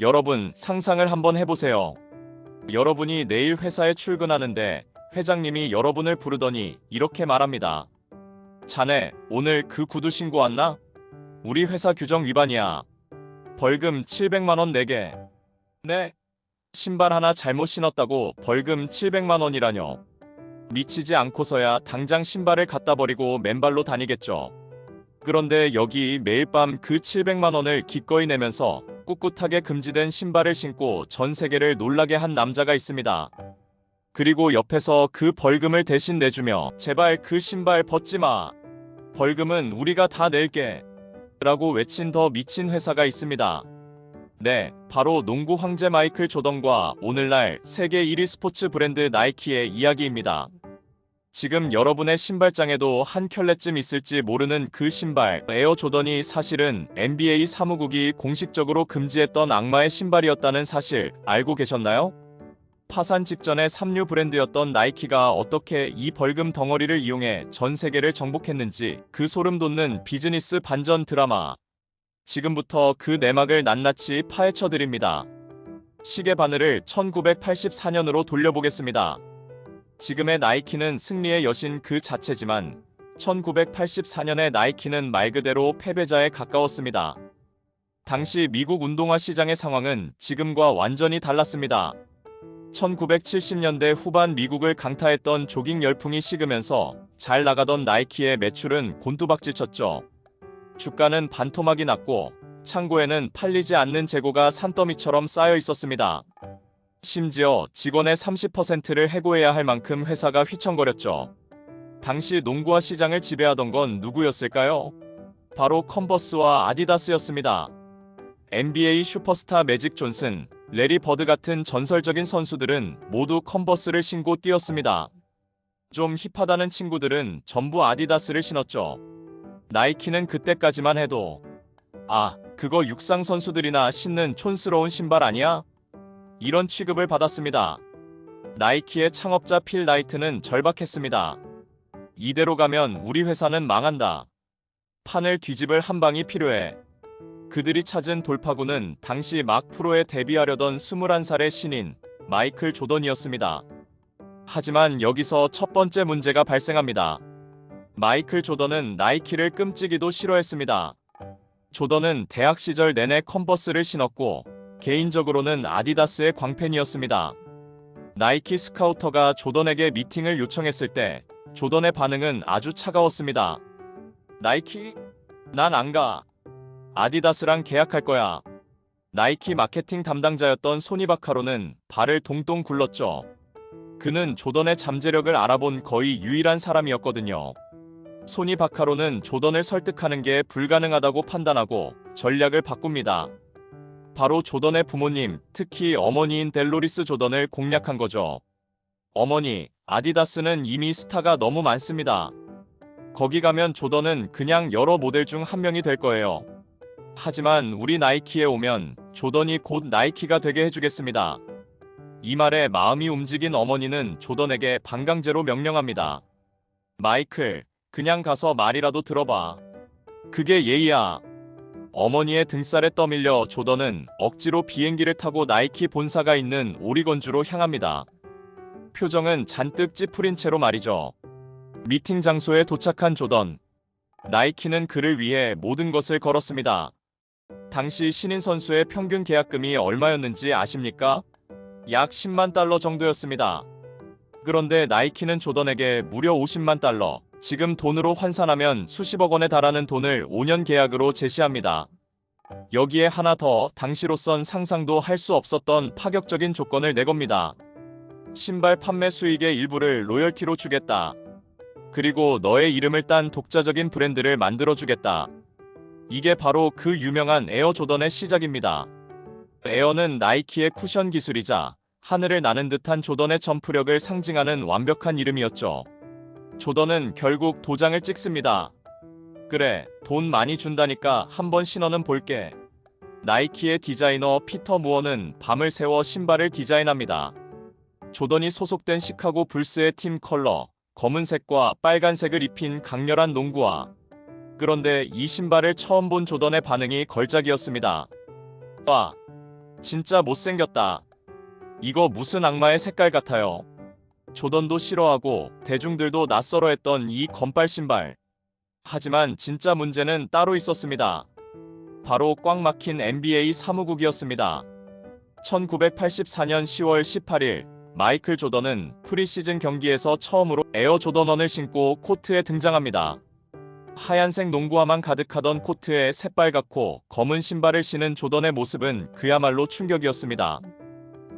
여러분, 상상을 한번 해보세요. 여러분이 내일 회사에 출근하는데 회장님이 여러분을 부르더니 이렇게 말합니다. 자네, 오늘 그 구두 신고 왔나? 우리 회사 규정 위반이야. 벌금 700만 원 내게. 네? 신발 하나 잘못 신었다고 벌금 700만 원이라뇨. 미치지 않고서야 당장 신발을 갖다 버리고 맨발로 다니겠죠. 그런데 여기 매일 밤 그 700만 원을 기꺼이 내면서 꿋꿋하게 금지된 신발을 신고 전 세계를 놀라게 한 남자가 있습니다. 그리고 옆에서 그 벌금을 대신 내주며 제발 그 신발 벗지 마. 벌금은 우리가 다 낼게. 라고 외친 더 미친 회사가 있습니다. 네, 바로 농구 황제 마이클 조던과 오늘날 세계 1위 스포츠 브랜드 나이키의 이야기입니다. 지금 여러분의 신발장에도 한 켤레쯤 있을지 모르는 그 신발 에어 조던이 사실은 NBA 사무국이 공식적으로 금지했던 악마의 신발이었다는 사실 알고 계셨나요? 파산 직전의 삼류 브랜드였던 나이키가 어떻게 이 벌금 덩어리를 이용해 전 세계를 정복했는지 그 소름 돋는 비즈니스 반전 드라마. 지금부터 그 내막을 낱낱이 파헤쳐 드립니다. 시계 바늘을 1984년으로 돌려보겠습니다. 지금의 나이키는 승리의 여신 그 자체지만 1984년의 나이키는 말 그대로 패배자에 가까웠습니다. 당시 미국 운동화 시장의 상황은 지금과 완전히 달랐습니다. 1970년대 후반 미국을 강타했던 조깅 열풍이 식으면서 잘 나가던 나이키의 매출은 곤두박질 쳤죠. 주가는 반토막이 났고 창고에는 팔리지 않는 재고가 산더미처럼 쌓여 있었습니다. 심지어 직원의 30%를 해고해야 할 만큼 회사가 휘청거렸죠. 당시 농구화 시장을 지배하던 건 누구였을까요? 바로 컨버스와 아디다스였습니다. NBA 슈퍼스타 매직 존슨, 레리 버드 같은 전설적인 선수들은 모두 컨버스를 신고 뛰었습니다. 좀 힙하다는 친구들은 전부 아디다스를 신었죠. 나이키는 그때까지만 해도 그거 육상 선수들이나 신는 촌스러운 신발 아니야? 이런 취급을 받았습니다. 나이키의 창업자 필 나이트는 절박했습니다. 이대로 가면 우리 회사는 망한다. 판을 뒤집을 한 방이 필요해. 그들이 찾은 돌파구는 당시 막 프로에 데뷔하려던 21살의 신인 마이클 조던이었습니다. 하지만 여기서 첫 번째 문제가 발생합니다. 마이클 조던은 나이키를 끔찍이도 싫어했습니다. 조던은 대학 시절 내내 컨버스를 신었고 개인적으로는 아디다스의 광팬이었습니다. 나이키 스카우터가 조던에게 미팅을 요청했을 때 조던의 반응은 아주 차가웠습니다. 나이키? 난 안 가. 아디다스랑 계약할 거야. 나이키 마케팅 담당자였던 소니 바카로는 발을 동동 굴렀죠. 그는 조던의 잠재력을 알아본 거의 유일한 사람이었거든요. 소니 바카로는 조던을 설득하는 게 불가능하다고 판단하고 전략을 바꿉니다. 바로 조던의 부모님, 특히 어머니인 델로리스 조던을 공략한 거죠. 어머니, 아디다스는 이미 스타가 너무 많습니다. 거기 가면 조던은 그냥 여러 모델 중 한 명이 될 거예요. 하지만 우리 나이키에 오면 조던이 곧 나이키가 되게 해주겠습니다. 이 말에 마음이 움직인 어머니는 조던에게 반강제로 명령합니다. 마이클, 그냥 가서 말이라도 들어봐. 그게 예의야. 어머니의 등살에 떠밀려 조던은 억지로 비행기를 타고 나이키 본사가 있는 오리건주로 향합니다. 표정은 잔뜩 찌푸린 채로 말이죠. 미팅 장소에 도착한 조던. 나이키는 그를 위해 모든 것을 걸었습니다. 당시 신인 선수의 평균 계약금이 얼마였는지 아십니까? 약 10만 달러 정도였습니다. 그런데 나이키는 조던에게 무려 50만 달러, 지금 돈으로 환산하면 수십억 원에 달하는 돈을 5년 계약으로 제시합니다. 여기에 하나 더 당시로선 상상도 할 수 없었던 파격적인 조건을 내겁니다. 신발 판매 수익의 일부를 로열티로 주겠다. 그리고 너의 이름을 딴 독자적인 브랜드를 만들어주겠다. 이게 바로 그 유명한 에어 조던의 시작입니다. 에어는 나이키의 쿠션 기술이자 하늘을 나는 듯한 조던의 점프력을 상징하는 완벽한 이름이었죠. 조던은 결국 도장을 찍습니다. 그래, 돈 많이 준다니까 한번 신어는 볼게. 나이키의 디자이너 피터 무어는 밤을 새워 신발을 디자인합니다. 조던이 소속된 시카고 불스의 팀 컬러, 검은색과 빨간색을 입힌 강렬한 농구화. 그런데 이 신발을 처음 본 조던의 반응이 걸작이었습니다. 진짜 못생겼다. 이거 무슨 악마의 색깔 같아요. 조던도 싫어하고 대중들도 낯설어했던 이 건빨 신발. 하지만 진짜 문제는 따로 있었습니다. 바로 꽉 막힌 NBA 사무국이었습니다. 1984년 10월 18일 마이클 조던은 프리시즌 경기에서 처음으로 에어 조던1을 신고 코트에 등장합니다. 하얀색 농구화만 가득하던 코트에 새빨갛고 검은 신발을 신은 조던의 모습은 그야말로 충격이었습니다.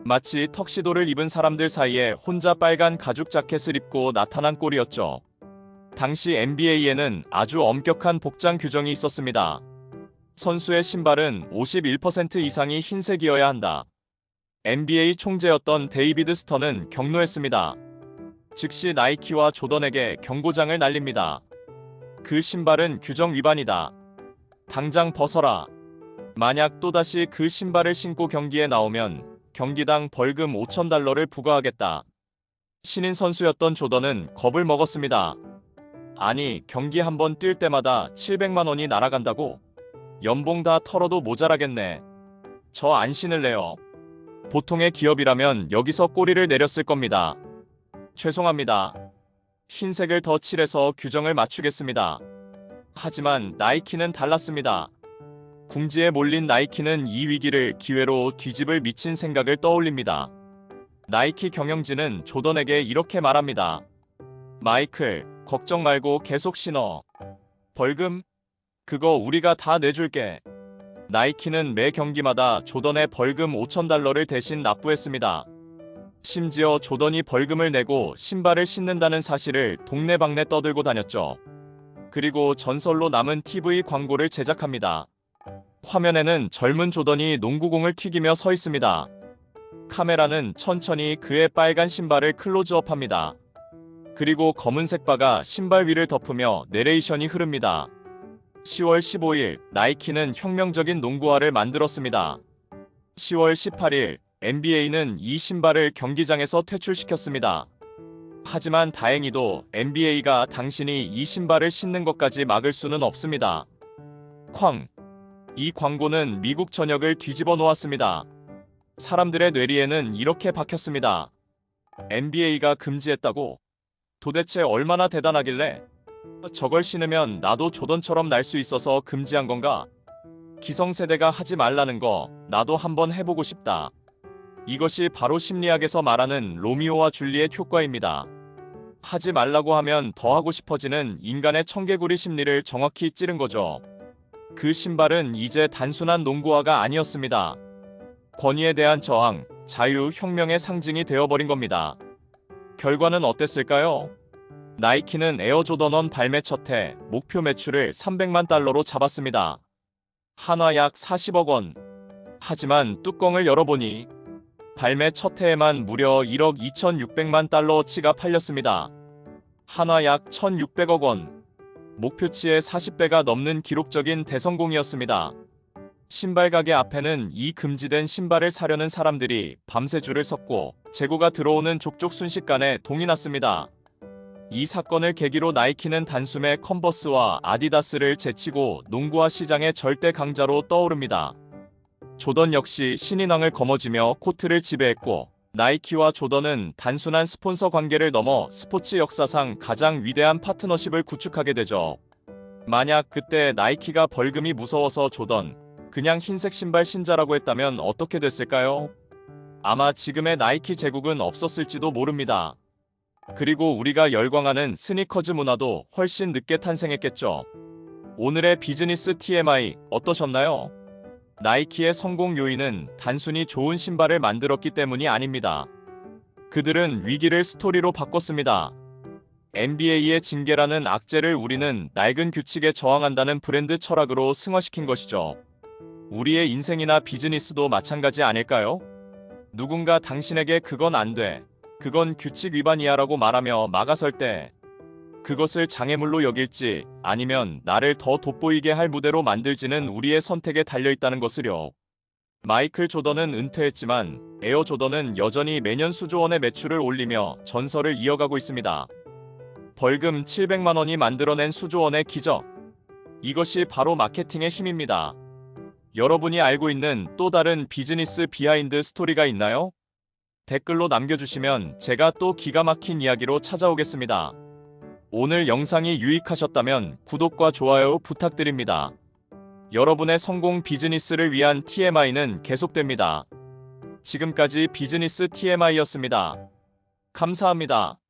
마치 턱시도를 입은 사람들 사이에 혼자 빨간 가죽 자켓을 입고 나타난 꼴이었죠. 당시 NBA에는 아주 엄격한 복장 규정이 있었습니다. 선수의 신발은 51% 이상이 흰색이어야 한다. NBA 총재였던 데이비드 스턴은 경로했습니다. 즉시 나이키와 조던에게 경고장을 날립니다. 그 신발은 규정 위반이다. 당장 벗어라. 만약 또다시 그 신발을 신고 경기에 나오면 경기당 벌금 $5,000를 부과하겠다. 신인 선수였던 조던은 겁을 먹었습니다. 아니, 경기 한 번 뛸 때마다 700만 원이 날아간다고? 연봉 다 털어도 모자라겠네. 저 안 신을래요. 보통의 기업이라면 여기서 꼬리를 내렸을 겁니다. 죄송합니다. 흰색을 더 칠해서 규정을 맞추겠습니다. 하지만 나이키는 달랐습니다. 궁지에 몰린 나이키는 이 위기를 기회로 뒤집을 미친 생각을 떠올립니다. 나이키 경영진은 조던에게 이렇게 말합니다. 마이클, 걱정 말고 계속 신어. 벌금? 그거 우리가 다 내줄게. 나이키는 매 경기마다 조던의 벌금 $5,000를 대신 납부했습니다. 심지어 조던이 벌금을 내고 신발을 신는다는 사실을 동네방네 떠들고 다녔죠. 그리고 전설로 남은 TV 광고를 제작합니다. 화면에는 젊은 조던이 농구공을 튀기며 서 있습니다. 카메라는 천천히 그의 빨간 신발을 클로즈업합니다. 그리고 검은색 바가 신발 위를 덮으며 내레이션이 흐릅니다. 10월 15일 나이키는 혁명적인 농구화를 만들었습니다. 10월 18일 NBA는 이 신발을 경기장에서 퇴출시켰습니다. 하지만 다행히도 NBA가 당신이 이 신발을 신는 것까지 막을 수는 없습니다. 쾅! 이 광고는 미국 전역을 뒤집어 놓았습니다. 사람들의 뇌리에는 이렇게 박혔습니다. NBA가 금지했다고? 도대체 얼마나 대단하길래? 저걸 신으면 나도 조던처럼 날 수 있어서 금지한 건가? 기성세대가 하지 말라는 거 나도 한번 해보고 싶다. 이것이 바로 심리학에서 말하는 로미오와 줄리엣 효과입니다. 하지 말라고 하면 더 하고 싶어지는 인간의 청개구리 심리를 정확히 찌른 거죠. 그 신발은 이제 단순한 농구화가 아니었습니다. 권위에 대한 저항, 자유, 혁명의 상징이 되어버린 겁니다. 결과는 어땠을까요? 나이키는 에어 조던1 발매 첫 해 목표 매출을 $300만 잡았습니다. 한화 약 40억 원. 하지만 뚜껑을 열어보니 발매 첫 해에만 무려 1억 2,600만 달러어치가 팔렸습니다. 한화 약 1,600억 원. 목표치의 40배가 넘는 기록적인 대성공이었습니다. 신발 가게 앞에는 이 금지된 신발을 사려는 사람들이 밤새 줄을 섰고 재고가 들어오는 족족 순식간에 동이 났습니다. 이 사건을 계기로 나이키는 단숨에 컨버스와 아디다스를 제치고 농구화 시장의 절대 강자로 떠오릅니다. 조던 역시 신인왕을 거머쥐며 코트를 지배했고 나이키와 조던은 단순한 스폰서 관계를 넘어 스포츠 역사상 가장 위대한 파트너십을 구축하게 되죠. 만약 그때 나이키가 벌금이 무서워서 조던, 그냥 흰색 신발 신자라고 했다면 어떻게 됐을까요? 아마 지금의 나이키 제국은 없었을지도 모릅니다. 그리고 우리가 열광하는 스니커즈 문화도 훨씬 늦게 탄생했겠죠. 오늘의 비즈니스 TMI 어떠셨나요? 나이키의 성공 요인은 단순히 좋은 신발을 만들었기 때문이 아닙니다. 그들은 위기를 스토리로 바꿨습니다. NBA의 징계라는 악재를 우리는 낡은 규칙에 저항한다는 브랜드 철학으로 승화시킨 것이죠. 우리의 인생이나 비즈니스도 마찬가지 아닐까요? 누군가 당신에게 그건 안 돼, 그건 규칙 위반이야라고 말하며 막아설 때 그것을 장애물로 여길지 아니면 나를 더 돋보이게 할 무대로 만들지는 우리의 선택에 달려있다는 것을요. 마이클 조던은 은퇴했지만 에어 조던은 여전히 매년 수조 원의 매출을 올리며 전설을 이어가고 있습니다. 벌금 700만 원이 만들어낸 수조 원의 기적. 이것이 바로 마케팅의 힘입니다. 여러분이 알고 있는 또 다른 비즈니스 비하인드 스토리가 있나요? 댓글로 남겨주시면 제가 또 기가 막힌 이야기로 찾아오겠습니다. 오늘 영상이 유익하셨다면 구독과 좋아요 부탁드립니다. 여러분의 성공 비즈니스를 위한 TMI는 계속됩니다. 지금까지 비즈니스 TMI였습니다. 감사합니다.